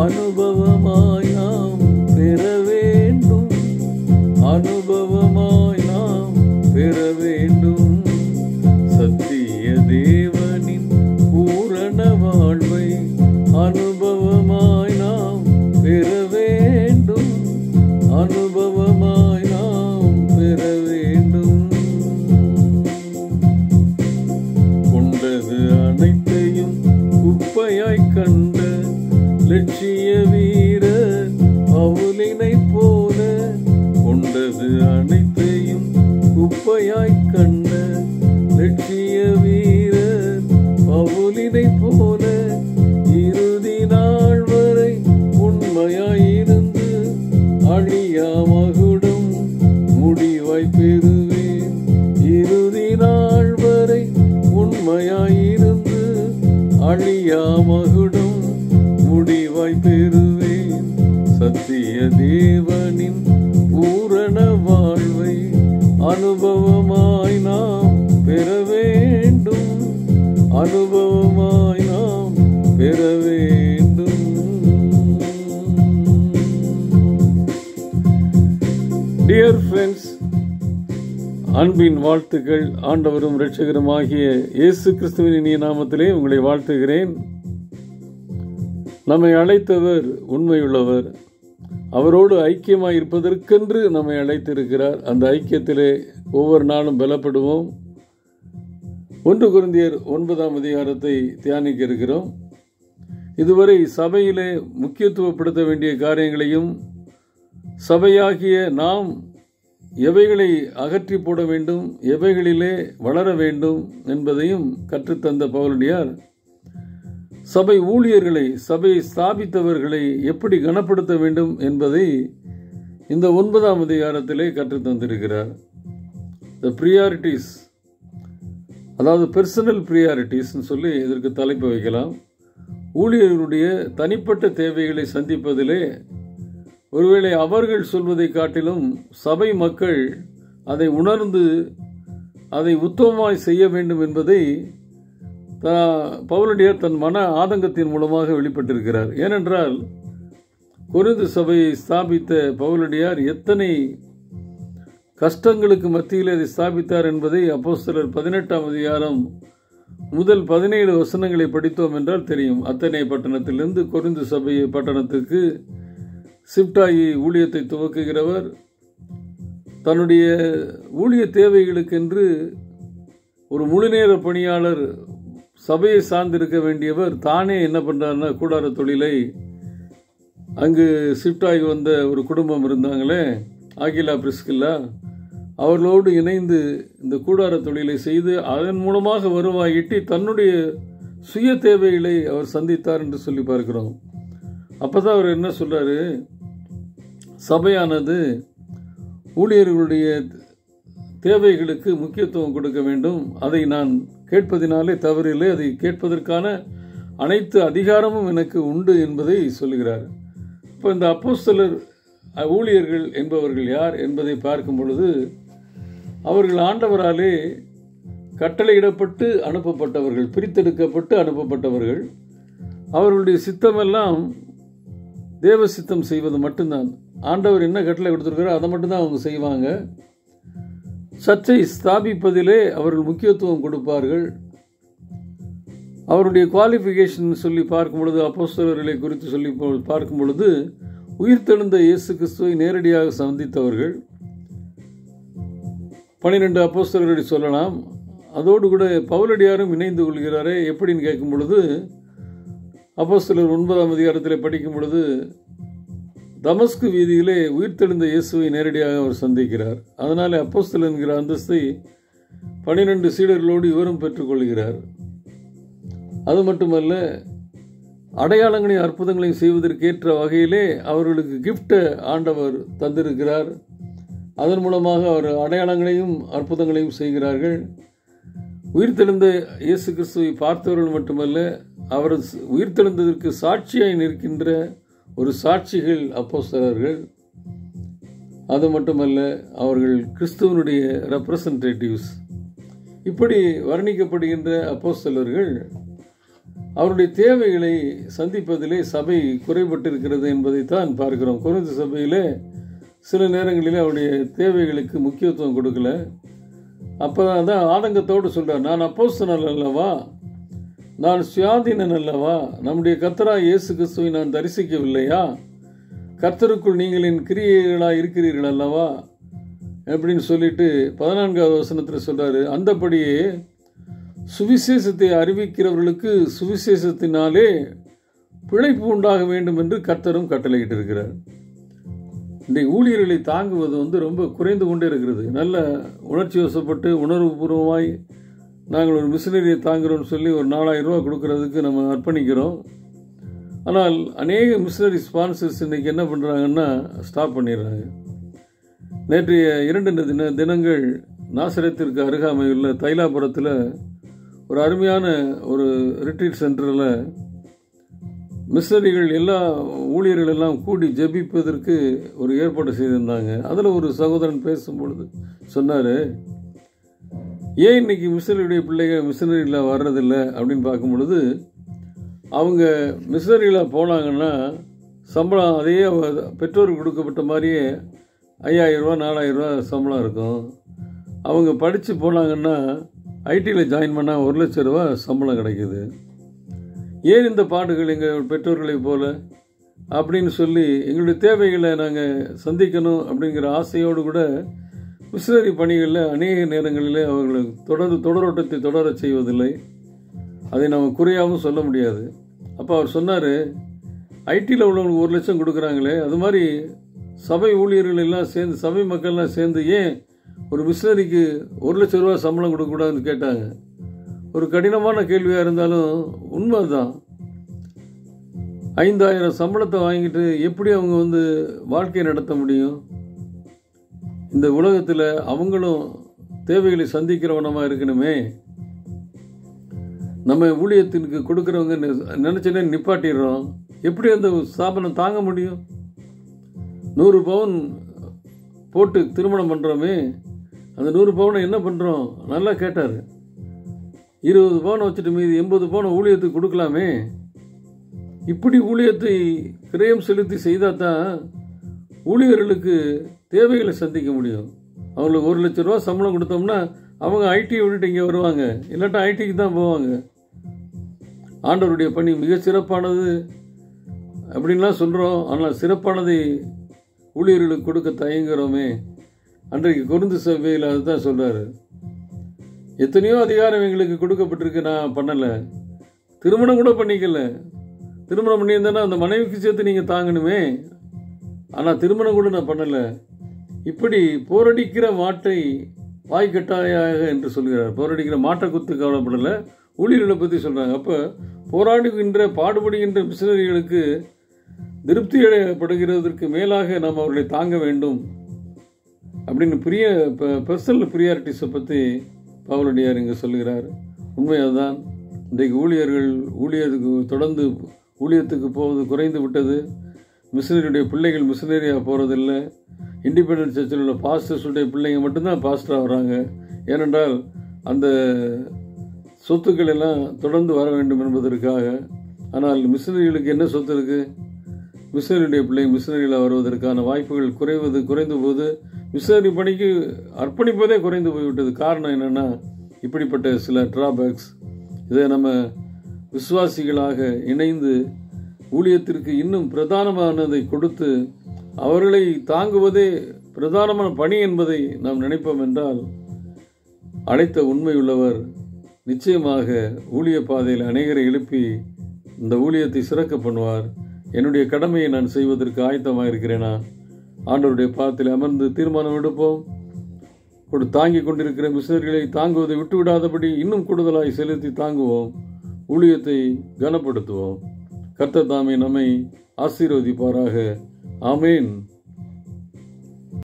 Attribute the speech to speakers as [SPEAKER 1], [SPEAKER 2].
[SPEAKER 1] அனுபவமாய் நாம் பெற வேண்டும், அனுபவமாய் நாம் பெற வேண்டும். சத்திய தேவனின் பூரண வாழ்வை அனுபவமாய் நாம் பெற வேண்டும், அனுபவமாய் நாம் பெற வேண்டும். கொண்டது அனைத்தையும் குப்பையாய் கண்ட லட்சிய வீரர் பவுலினை போல, கொண்டது அனைத்தையும் குப்பையாய் கண்ட லட்சிய வீரர் பவுலினை போல, இறுதி நாள் வரை உண்மையாயிருந்து அழியா மகுடம் முடிவாய் பெறுவேன். இறுதி நாள் வரை உண்மையாயிருந்து அழியா மகுடம் முடிவாய் பெறுவேன். சத்திய தேவனின் பூரண வாழ்வை அனுபவமாய் நாம் பெற வேண்டும், அனுபவமாய் நாம் பெற வேண்டும். டியர் ஃப்ரெண்ட்ஸ், அன்பின் வாழ்த்துக்கள். ஆண்டவரும் இரட்சகருமாகிய இயேசு கிறிஸ்துவின் இனிய நாமத்திலே உங்களை வாழ்த்துகிறேன். நம்மை அழைத்தவர் உண்மையுள்ளவர். அவரோடு ஐக்கியமாய் இருப்பதற்கென்று நம்மை அழைத்திருக்கிறார். அந்த ஐக்கியத்திலே ஒவ்வொரு நாளும் பலப்படுவோம். 1 கொரிந்தியர் 9ஆம் அதிகாரத்தை தியானிக்க இருக்கிறோம். இதுவரை சபையிலே முக்கியத்துவப்படுத்த வேண்டிய காரியங்களையும், சபையாகிய நாம் எவைகளை அகற்றி போட வேண்டும், எவைகளிலே வளர வேண்டும் என்பதையும் கற்றுத்தந்த பவுலடியார் சபை ஊழியர்களை, சபையை ஸ்தாபித்தவர்களை எப்படி கனப்படுத்த வேண்டும் என்பதை இந்த 9ஆம் அதிகாரத்திலே கற்றுத்தந்திருக்கிறார். த ப்ரியாரிட்டிஸ், அதாவது பெர்சனல் ப்ரியாரிட்டிஸ்ன்னு சொல்லி இதற்கு தலைப்பு வைக்கலாம். ஊழியர்களுடைய தனிப்பட்ட தேவைகளை சந்திப்பதிலே ஒருவேளை அவர்கள் சொல்வதை காட்டிலும் சபை மக்கள் அதை உணர்ந்து அதை உத்தமமாய் செய்ய வேண்டும் என்பதை பவுலடியார் தன் மன ஆதங்கத்தின் மூலமாக வெளிப்பட்டிருக்கிறார். ஏனென்றால் கொரிந்து சபையை ஸ்தாபித்த பவுலடியார் எத்தனை கஷ்டங்களுக்கு மத்தியில் அதை ஸ்தாபித்தார் என்பதை அப்போஸ்தலர் 18ஆம் அதிகாரம் முதல் 17 வசனங்களை படித்தோம் என்றால் தெரியும். அத்தனை பட்டணத்திலிருந்து கொரிந்து சபை பட்டணத்துக்கு ஷிப்டாகி ஊழியத்தை துவக்குகிறவர். தன்னுடைய ஊழிய தேவைகளுக்கென்று ஒரு முழுநேர பணியாளர் சபையை சார்ந்திருக்க வேண்டியவர் தானே என்ன பண்ணுறாருன்னா, கூடார தொழிலை, அங்கு ஷிப்டாகி வந்த ஒரு குடும்பம் இருந்தாங்களே, ஆகிலா பிரிஸ்கில்லா, அவர்களோடு இணைந்து இந்த கூடார தொழிலை செய்து அதன் மூலமாக வருவாய் ஈட்டி தன்னுடைய சுய தேவைகளை அவர் சந்தித்தார் என்று சொல்லி பார்க்கிறோம். அப்போ தான் அவர் என்ன சொல்கிறாரு, சபையானது ஊழியர்களுடைய தேவைகளுக்கு முக்கியத்துவம் கொடுக்க வேண்டும். அதை நான் கேட்பதினாலே தவறில்லை, அதை கேட்பதற்கான அனைத்து அதிகாரமும் எனக்கு உண்டு என்பதை சொல்லுகிறார். இப்போ இந்த அப்போஸ்தலர் ஊழியர்கள் என்பவர்கள் யார் என்பதை பார்க்கும் பொழுது, அவர்கள் ஆண்டவராலே கட்டளையிடப்பட்டு அனுப்பப்பட்டவர்கள், பிரித்தெடுக்கப்பட்டு அனுப்பப்பட்டவர்கள். அவர்களுடைய சித்தமெல்லாம் தேவ சித்தம் செய்வது மட்டும்தான். ஆண்டவர் என்ன கட்டளை கொடுத்துருக்காரோ அதை மட்டும்தான் அவங்க செய்வாங்க. சர்ச்சை ஸ்தாபிப்பதிலே அவர்கள் முக்கியத்துவம் கொடுப்பார்கள். அவருடைய குவாலிஃபிகேஷன் சொல்லி பார்க்கும் பொழுது, அப்போஸ்தலர்களை குறித்து சொல்லி பார்க்கும் பொழுது, உயிர்த்தெழுந்த இயேசு கிறிஸ்துவை நேரடியாக சந்தித்தவர்கள் 12 அப்போஸ்தலர்களை சொல்லலாம். அதோடு கூட பவுலடியாரும் இணைந்து கொள்கிறாரே. எப்படின்னு கேட்கும் பொழுது, அப்போஸ்தலர் 9ஆம் அதிகாரத்தில் படிக்கும் பொழுது, தமஸ்கு வீதியிலே உயிர்த்தெழுந்த இயேசுவை நேரடியாக அவர் சந்திக்கிறார். அதனால் அப்போஸ்தலர் என்கிற அந்தஸ்தை 12 சீடர்களோடு இவரும் பெற்றுக்கொள்கிறார். அது மட்டுமல்ல, அடையாளங்களையும் அற்புதங்களையும் செய்வதற்கேற்ற வகையிலே அவர்களுக்கு கிஃப்டை ஆண்டவர் தந்திருக்கிறார். அதன் மூலமாக அவர் அடையாளங்களையும் அற்புதங்களையும் செய்கிறார்கள். உயிர்த்தெழுந்த இயேசு கிறிஸ்துவை பார்த்தவர்கள் மட்டுமல்ல, அவர் உயிர்த்தெழுந்ததற்கு சாட்சியாய் நிற்கின்ற ஒரு சாட்சிகள் அப்போஸ்தலர்கள். அது மட்டுமல்ல, அவர்கள் கிறிஸ்துவனுடைய ரெப்ரசன்டேட்டிவ்ஸ். இப்படி வர்ணிக்கப்படுகின்ற அப்போஸ்தலர்கள் அவருடைய தேவைகளை சந்திப்பதிலே சபை குறைபட்டிருக்கிறது என்பதைத்தான் பார்க்கிறோம். கொரிந்து சபையிலே சில நேரங்களிலே அவருடைய தேவைகளுக்கு முக்கியத்துவம் கொடுக்கல. அப்போ தான் ஆதங்கத்தோடு சொல்கிறார், நான் அப்போஸ்தலன் அல்லவா, நான் சுயாதீனன் அல்லவா, நம்முடைய கர்த்தராகிய இயேசு கிறிஸ்துவை நான் தரிசிக்கவில்லையா, கர்த்தருக்குள் நீங்கள் என் கிரியைகளாக இருக்கிறீர்கள் அல்லவா அப்படின்னு சொல்லிட்டு 14வது வசனத்தில் சொல்கிறாரு, அந்தபடியே சுவிசேஷத்தை அறிவிக்கிறவர்களுக்கு சுவிசேஷத்தினாலே பிழைப்பு உண்டாக வேண்டும் என்று கர்த்தரும் கட்டளையிட்டு இருக்கிறார். இன்றைக்கு ஊழியர்களை தாங்குவது ரொம்ப குறைந்து கொண்டே இருக்கிறது. நல்ல உணர்ச்சி வசப்பட்டு உணர்வுபூர்வமாய் நாங்கள் ஒரு மிஷினரியை தாங்குகிறோம்னு சொல்லி ஒரு 4000 ரூபா கொடுக்கறதுக்கு நம்ம அர்ப்பணிக்கிறோம். ஆனால் அநேக மிஷினரி ஸ்பான்சர்ஸ் இன்றைக்கி என்ன பண்ணுறாங்கன்னா ஸ்டாப் பண்ணிடுறாங்க. நேற்றைய 2 தினங்கள் நாசரேத்திற்கு அருகாமையுள்ள தைலாபுரத்தில் ஒரு அருமையான ஒரு ரிட்ரீட் சென்டரில் மிஷனரிகள் எல்லா ஊழியர்கள் எல்லாம் கூடி ஜெபிப்பதற்கு ஒரு ஏற்பாடு செய்திருந்தாங்க. அதில் ஒரு சகோதரன் பேசும்பொழுது சொன்னார், ஏன் இன்னைக்கு மிஷனரியுடைய பிள்ளைகள் மிஷனரியில் வர்றதில்லை அப்படின்னு பார்க்கும் பொழுது, அவங்க மிஷனரியில் போனாங்கன்னா சம்பளம் அதே பெற்றோருக்கு கொடுக்கப்பட்ட மாதிரியே 5000 ரூபா 4000 ரூபா சம்பளம் இருக்கும். அவங்க படித்து போனாங்கன்னா ஐடியில் ஜாயின் பண்ணால் 1 லட்சம் ரூபா சம்பளம் கிடைக்குது. ஏன் இந்த பாடுகள் எங்கள் பெற்றோர்களைப் போல அப்படின்னு சொல்லி எங்களுடைய தேவைகளை நாங்கள் சந்திக்கணும் அப்படிங்கிற ஆசையோடு கூட மிஷனரி பணிகளில் அநேக நேரங்களில் அவர்களை தொடரோட்டத்தை தொடர செய்வதில்லை. அதை நம்ம குறையாகவும் சொல்ல முடியாது. அப்போ அவர் சொன்னார், ஐடியில் உள்ளவங்களுக்கு 1 லட்சம் கொடுக்குறாங்களே, அது மாதிரி சபை ஊழியர்கள் எல்லாம் சேர்ந்து சபை மக்கள்லாம் சேர்ந்து ஏன் ஒரு மிஷனரிக்கு 1 லட்சம் ரூபா சம்பளம் கொடுக்கக்கூடாதுன்னு கேட்டாங்க. ஒரு கடினமான கேள்வியாக இருந்தாலும் உண்மை தான். 5000 சம்பளத்தை வாங்கிட்டு எப்படி அவங்க வாழ்க்கையை நடத்த முடியும்? இந்த உலகத்தில் அவங்களும் தேவைகளை சந்திக்கிறவனமாக இருக்கணுமே. நம்ம ஊழியத்திற்கு கொடுக்குறவங்க நினச்சனே நிப்பாட்டிடுறோம். எப்படி அந்த ஸ்தாபனம் தாங்க முடியும்? 100 பவுன் போட்டு திருமணம் பண்ணுறோமே, அந்த 100 பவுனை என்ன பண்ணுறோம்? நல்லா கேட்டார். 20 பவுனை வச்சுட்டு மீதி 80 பவுனை ஊழியத்துக்கு கொடுக்கலாமே. இப்படி ஊழியத்தை கிரயம் செலுத்தி செய்தால் தான் ஊழியர்களுக்கு தேவைகளை சந்திக்க முடியும். அவங்களுக்கு 1 லட்சம் ரூபா சம்பளம் கொடுத்தோம்னா அவங்க ஐடியை விட்டுட்டு இங்கே வருவாங்க, இல்லாட்டா ஐடிக்கு தான் போவாங்க. ஆண்டவருடைய பணி மிக சிறப்பானது அப்படின்லாம் சொல்கிறோம். ஆனால் சிறப்பானதை ஊழியர்களுக்கு கொடுக்க தயங்குகிறோமே. அன்றைக்கு கொரிந்து சபையில் அதுதான் சொல்கிறாரு, எத்தனையோ அதிகாரம் எங்களுக்கு கொடுக்கப்பட்டிருக்கு, நான் பண்ணலை, திருமணம் கூட பண்ணிக்கல. திருமணம் பண்ணியிருந்தேன்னா அந்த மனைவிக்கு சேர்த்து நீங்கள் தாங்கணுமே, ஆனால் திருமணம் கூட நான் பண்ணலை. இப்படி போரடிக்கிற மாட்டை வாய்க்கட்டாயாக என்று சொல்கிறார். போரடிக்கிற மாட்டை குத்து கவலைப்படலை, ஊழியர்களை பற்றி சொல்கிறாங்க. அப்போ போராடுகின்ற பாடுபடுகின்ற மிஷனரிகளுக்கு திருப்தி அடையப்படுகிறதற்கு மேலாக நாம் அவர்களை தாங்க வேண்டும் அப்படின்னு பர்சனல் ப்ரியாரிட்டிஸை பற்றி பவுலடியார் இங்கே சொல்கிறார். உண்மையாக தான். இன்றைக்கு ஊழியருக்கு தொடர்ந்து ஊழியத்துக்கு போவது குறைந்து விட்டது. மிஷனரியுடைய பிள்ளைகள் மிஷனரியாக போகிறதில்லை. இண்டிபெண்டன்ட் சர்ச்சில் உள்ள பாஸ்டர்ஸுடைய பிள்ளைங்க மட்டும்தான் பாஸ்டராக வராங்க. ஏனென்றால் அந்த சொத்துக்கள் எல்லாம் தொடர்ந்து வர வேண்டும் என்பதற்காக. ஆனால் மிஷனரிகளுக்கு என்ன சொத்து இருக்குது? மிஷனரியுடைய பிள்ளைங்க மிஷனரியில் வருவதற்கான வாய்ப்புகள் குறைந்து போது மிஷனரி பணிக்கு அர்ப்பணிப்பதே குறைந்து போய்விட்டது. காரணம் என்னென்னா இப்படிப்பட்ட சில டிராபேக்ஸ். இதை நம்ம விசுவாசிகளாக இணைந்து ஊழியத்திற்கு இன்னும் பிரதானமானதை கொடுத்து அவர்களை தாங்குவதே பிரதானமான பணி என்பதை நாம் நினைப்போம் என்றால், அழைத்த உண்மையுள்ளவர் நிச்சயமாக ஊழிய பாதையில் அநேகரை எழுப்பி இந்த ஊழியத்தை சிறக்க பண்ணுவார். என்னுடைய கடமையை நான் செய்வதற்கு ஆயத்தமாக இருக்கிறேனா? ஆண்டவருடைய பாதத்தில் அமர்ந்து தீர்மானம் எடுப்போம். தாங்கி கொண்டிருக்கிற மிஷனரிகளை தாங்குவதை விட்டுவிடாதபடி இன்னும் கூடுதலாய் செலுத்தி தாங்குவோம். ஊழியத்தை கனப்படுத்துவோம். கர்த்தர் தாமே நம்மை ஆசீர்வதிப்பாராக. ஆமேன்.